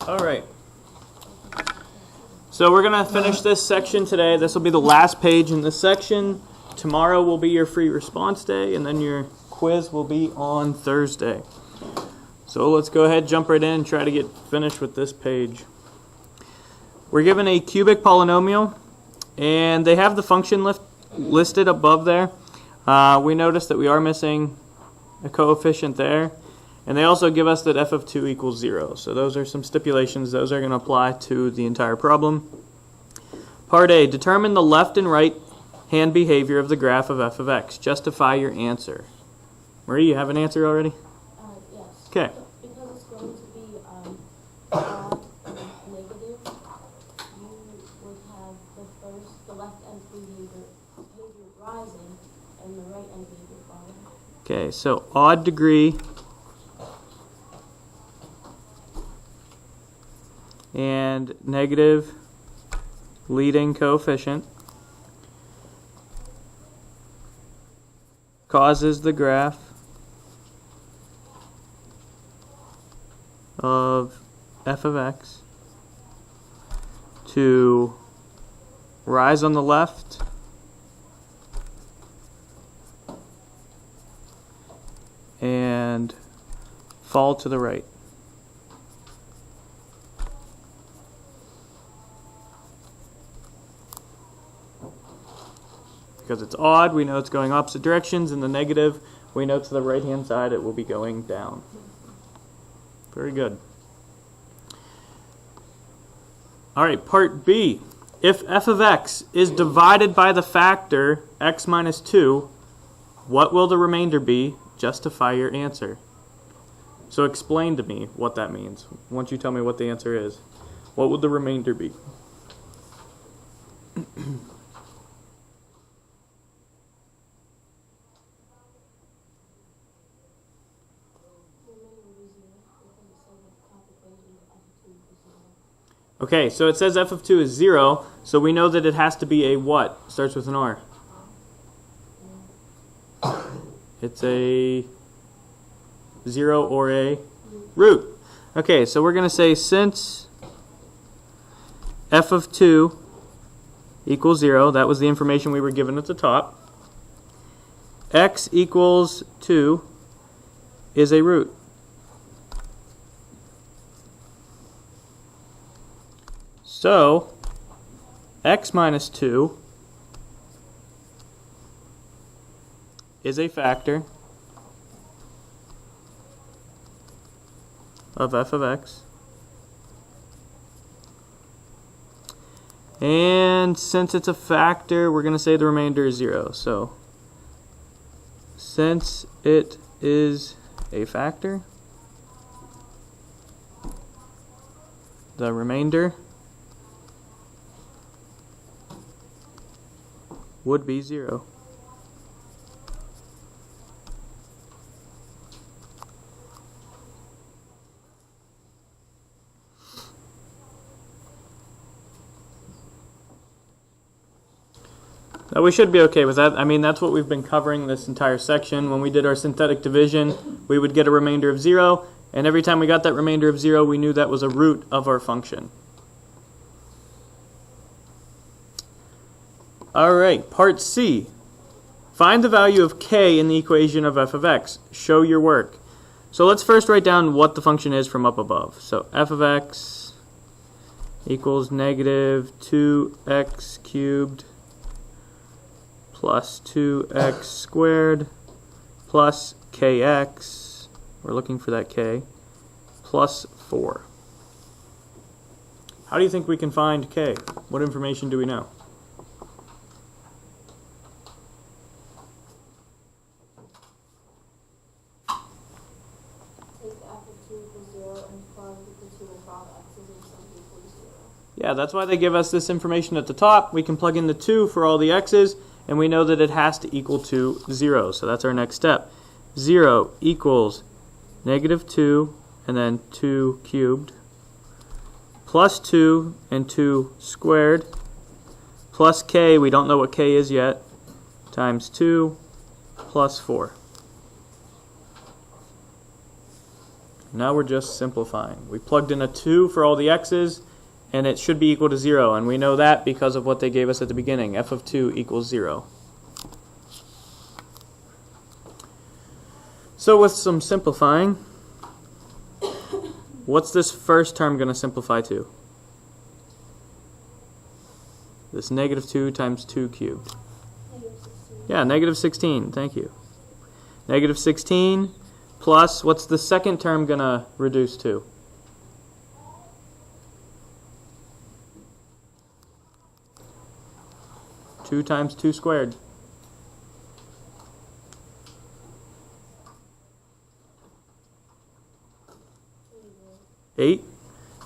All right. So we're going to finish this section today. This will be the last page in this section. Tomorrow will be your free response day, and then your quiz will be on Thursday. So let's go ahead, jump right in, and try to get finished with this page. We're given a cubic polynomial, and they have the function listed above there. We notice that we are missing a coefficient there. And they also give us that f of 2 equals 0. So those are some stipulations. Those are going to apply to the entire problem. Part A, determine the left and right hand behavior of the graph of f of x. Justify your answer. Marie, you have an answer already? Yes. Okay. Because it's going to be odd and negative, you would have the left end behavior rising and the right end behavior falling. Okay, so odd degree and negative leading coefficient causes the graph of f of x to rise on the left and fall to the right. Because it's odd, we know it's going opposite directions. In the negative, we know to the right-hand side it will be going down. Very good. All right, part B. If f of x is divided by the factor x minus 2, what will the remainder be? Justify your answer. So explain to me what that means. Once you tell me what the answer is, what would the remainder be? Okay, so it says f of 2 is 0, so we know that it has to be a what? Starts with an R. It's a 0 or a root. Okay, so we're going to say since f of 2 equals 0, that was the information we were given at the top, x equals 2 is a root. So, x minus 2 is a factor of f of x. And since it's a factor, we're going to say the remainder is 0. So, since it is a factor, the remainder would be 0. Now we should be okay with that. I mean, that's what we've been covering this entire section. When we did our synthetic division, we would get a remainder of 0, and every time we got that remainder of 0, we knew that was a root of our function. All right, part C. Find the value of k in the equation of f of x. Show your work. So let's first write down what the function is from up above. So f of x equals negative 2x cubed plus 2x squared plus kx, we're looking for that k, plus 4. How do you think we can find k? What information do we know? Yeah, that's why they give us this information at the top. We can plug in the 2 for all the x's, and we know that it has to equal to 0. So that's our next step. 0 equals negative 2 and then 2 cubed plus 2 and 2 squared plus k, we don't know what k is yet, times 2 plus 4. Now we're just simplifying. We plugged in a 2 for all the x's, and it should be equal to 0. And we know that because of what they gave us at the beginning. F of 2 equals 0. So with some simplifying, what's this first term going to simplify to? This negative 2 times 2 cubed. Yeah, negative 16. Thank you. Negative 16 plus, what's the second term going to reduce to? Two times 2 squared. 8.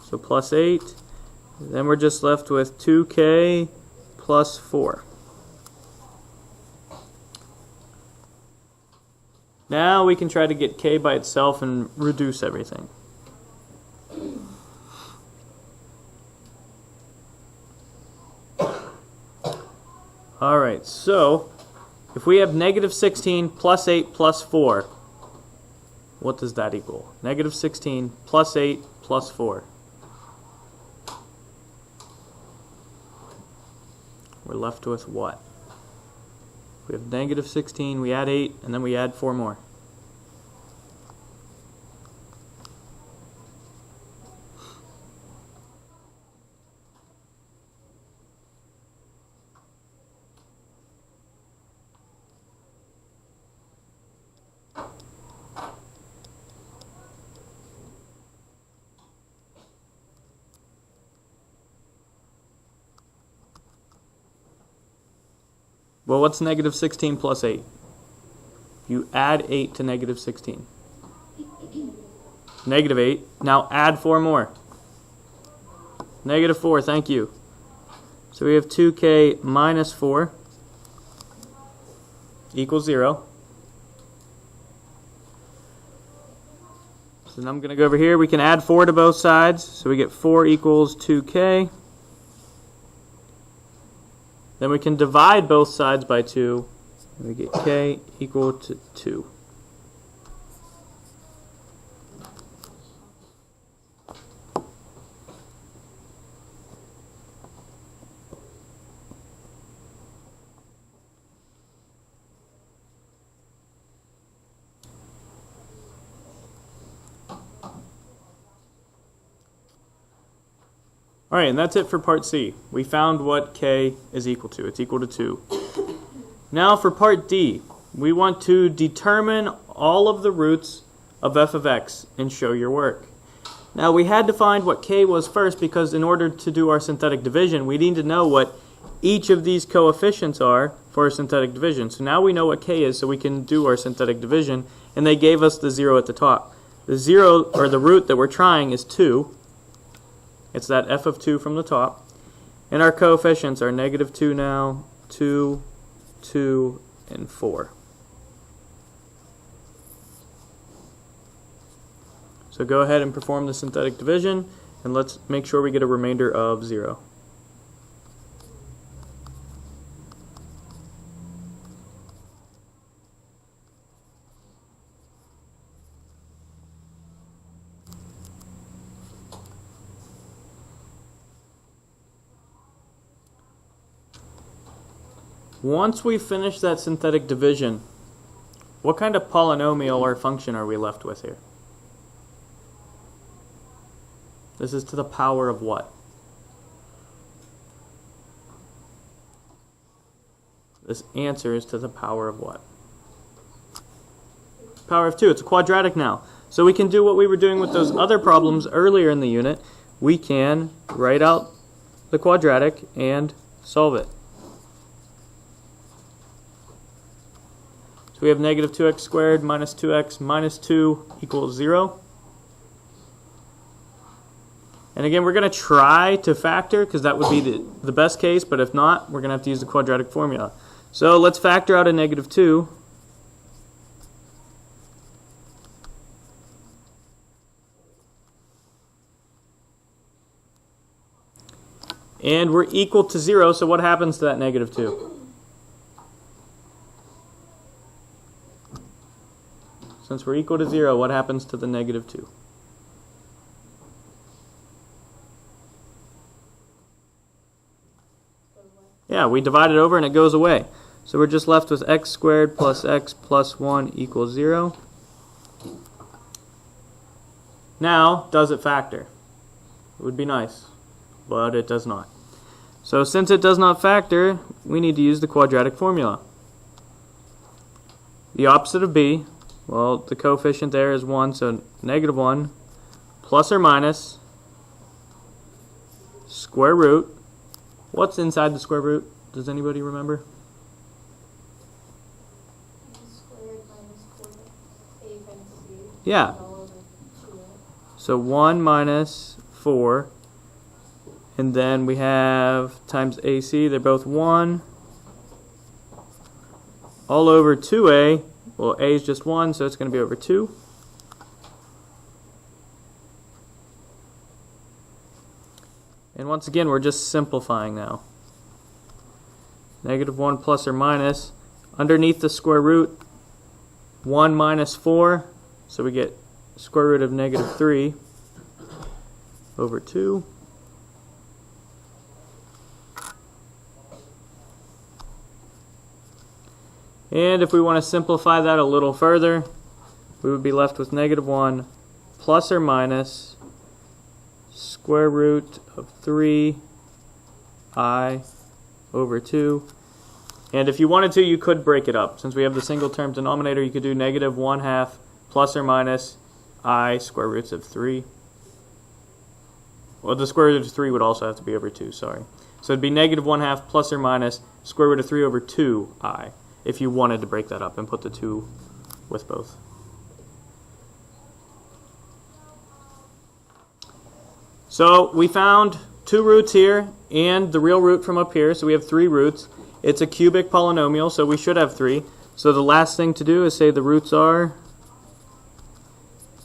So plus 8. Then we're just left with 2k plus 4. Now we can try to get k by itself and reduce everything. Alright, so if we have negative 16 plus 8 plus 4, what does that equal? Negative 16 plus 8 plus 4. We're left with what? We have negative 16, we add 8, and then we add 4 more. Well, what's negative 16 plus 8? You add 8 to negative 16. Negative 8. Now add 4 more. Negative 4, thank you. So we have 2k minus 4 equals 0. So now I'm going to go over here. We can add 4 to both sides. So we get 4 equals 2k. Then we can divide both sides by 2, and we get k equal to 2. Alright, and that's it for part C. We found what k is equal to. It's equal to 2. Now for part D, we want to determine all of the roots of f of x and show your work. Now we had to find what k was first because in order to do our synthetic division, we need to know what each of these coefficients are for our synthetic division. So now we know what k is, so we can do our synthetic division, and they gave us the 0 at the top. The 0, or the root that we're trying, is 2. It's that f of 2 from the top. And our coefficients are negative 2 now, 2, 2, and 4. So go ahead and perform the synthetic division, and let's make sure we get a remainder of 0. Once we finish that synthetic division, what kind of polynomial or function are we left with here? This is to the power of what? This answer is to the power of what? Power of 2. It's a quadratic now. So we can do what we were doing with those other problems earlier in the unit. We can write out the quadratic and solve it. So we have negative 2x squared minus 2x minus 2 equals 0. And again, we're going to try to factor because that would be the best case, but if not, we're going to have to use the quadratic formula. So let's factor out a negative 2. And we're equal to 0, so what happens to that negative 2? Since we're equal to 0, what happens to the negative 2? Yeah, we divide it over and it goes away. So we're just left with x squared plus x plus 1 equals 0. Now, does it factor? It would be nice, but it does not. So since it does not factor, we need to use the quadratic formula. The opposite of b, well, the coefficient there is 1, so negative 1 plus or minus square root. What's inside the square root? Does anybody remember? Squared minus quarter, a times c. Yeah. All over 2a. So 1 minus 4. And then we have times AC. They're both 1. All over 2a. Well, a is just 1, so it's going to be over 2. And once again, we're just simplifying now. Negative 1 plus or minus. Underneath the square root, 1 minus 4. So we get square root of negative 3 over 2. And if we want to simplify that a little further, we would be left with negative 1 plus or minus square root of 3i over 2. And if you wanted to, you could break it up. Since we have the single term denominator, you could do negative 1/2 plus or minus I square roots of 3. Well, the square root of 3 would also have to be over 2, sorry. So it'd be negative 1/2 plus or minus square root of 3 over 2i, if you wanted to break that up and put the 2 with both. So we found 2 roots here and the real root from up here, so we have 3 roots. It's a cubic polynomial, so we should have 3. So the last thing to do is say the roots are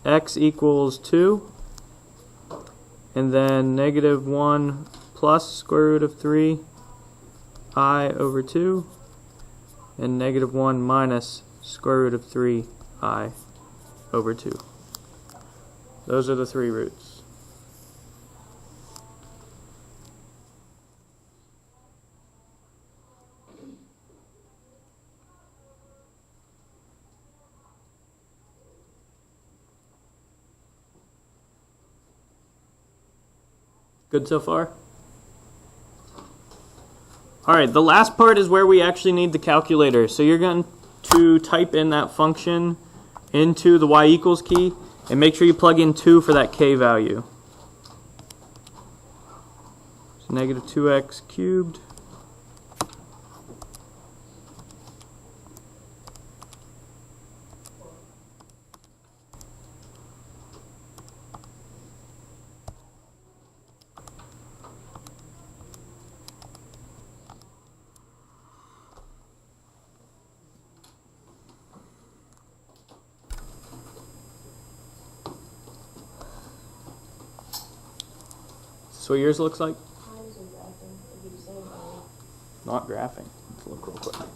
x equals 2, and then negative 1 plus square root of 3i over 2, and negative 1 minus square root of 3i over 2. Those are the 3 roots. Good so far? Alright, the last part is where we actually need the calculator. So you're going to type in that function into the y equals key and make sure you plug in 2 for that k value. So negative 2x cubed what yours looks like? Times and graphing, if you say it. Not graphing. Let's look real quick.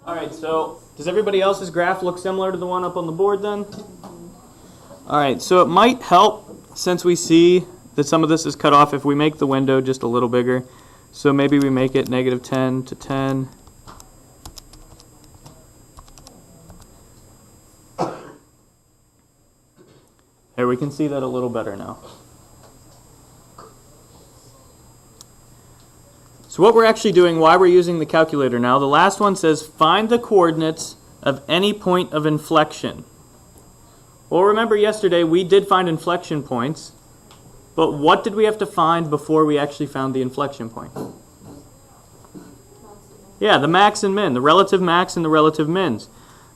Alright, so does everybody else's graph look similar to the one up on the board then? Alright, so it might help, since we see that some of this is cut off, if we make the window just a little bigger. So maybe we make it negative 10 to 10. Here, we can see that a little better now. So what we're actually doing, why we're using the calculator now, the last one says find the coordinates of any point of inflection. Well, remember yesterday we did find inflection points, but what did we have to find before we actually found the inflection point? Yeah, the max and min, the relative max and the relative mins.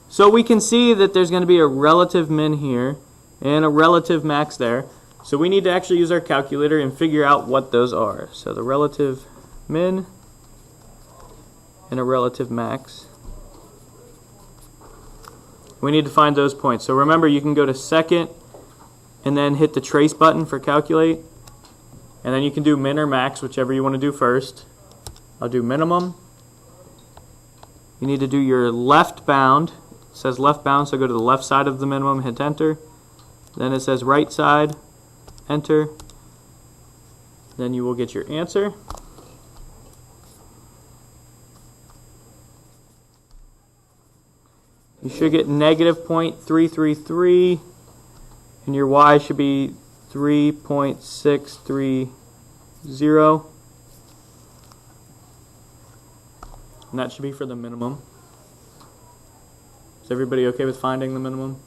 So we can see that there's going to be a relative min here and a relative max there. So we need to actually use our calculator and figure out what those are. So the relative min and a relative max. We need to find those points. So remember, you can go to second and then hit the trace button for calculate. And then you can do min or max, whichever you want to do first. I'll do minimum. You need to do your left bound. It says left bound, so go to the left side of the minimum, hit enter. Then it says right side, enter. Then you will get your answer. You should get negative 0.333, and your y should be 3.630. And that should be for the minimum. Is everybody okay with finding the minimum?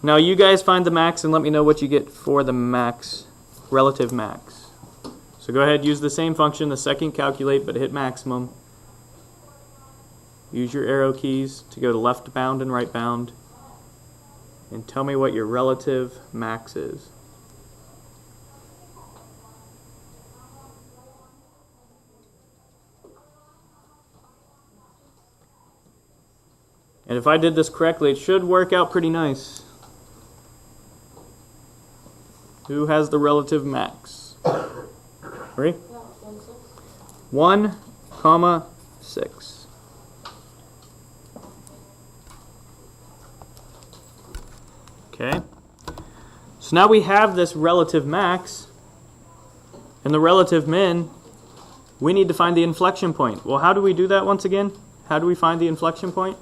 Now you guys find the max and let me know what you get for the max, relative max. So go ahead, use the same function, the second calculate, but hit maximum. Use your arrow keys to go to left bound and right bound. And tell me what your relative max is. And if I did this correctly, it should work out pretty nice. Who has the relative max? Ready? 1,6. Okay. So now we have this relative max and the relative min. We need to find the inflection point. Well, how do we do that once again? How do we find the inflection point?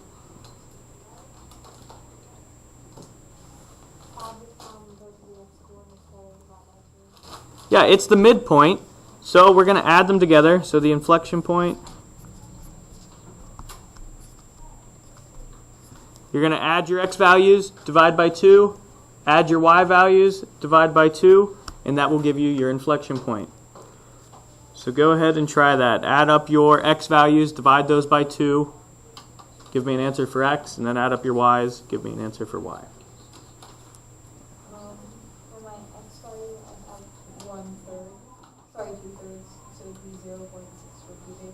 Yeah, it's the midpoint, so we're going to add them together. So the inflection point, you're going to add your x values, divide by 2, add your y values, divide by 2, and that will give you your inflection point. So go ahead and try that. Add up your x values, divide those by 2, give me an answer for x, and then add up your y's, give me an answer for y. For my x value, I have 2/3, so it would be 0.642.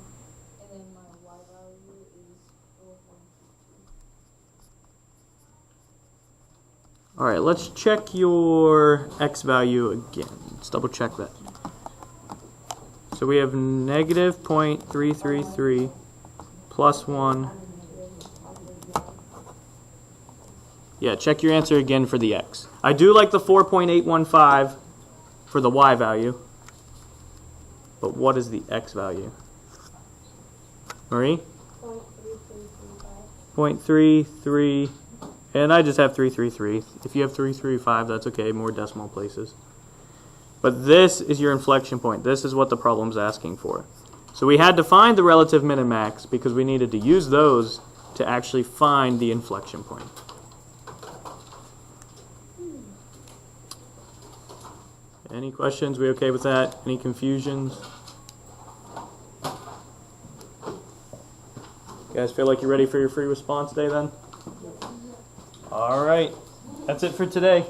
And then my y value is 4.22. All right, let's check your x value again. Let's double check that. So we have negative 0.333 plus 1. Yeah, check your answer again for the x. I do like the 4.815 for the y value. But what is the x value? Marie? 0.3335. And I just have 333. If you have 335, that's okay, more decimal places. But this is your inflection point. This is what the problem's asking for. So we had to find the relative min and max because we needed to use those to actually find the inflection point. Any questions? We okay with that? Any confusions? You guys feel like you're ready for your free response day then? All right. That's it for today.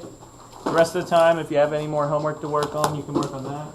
The rest of the time, if you have any more homework to work on, you can work on that.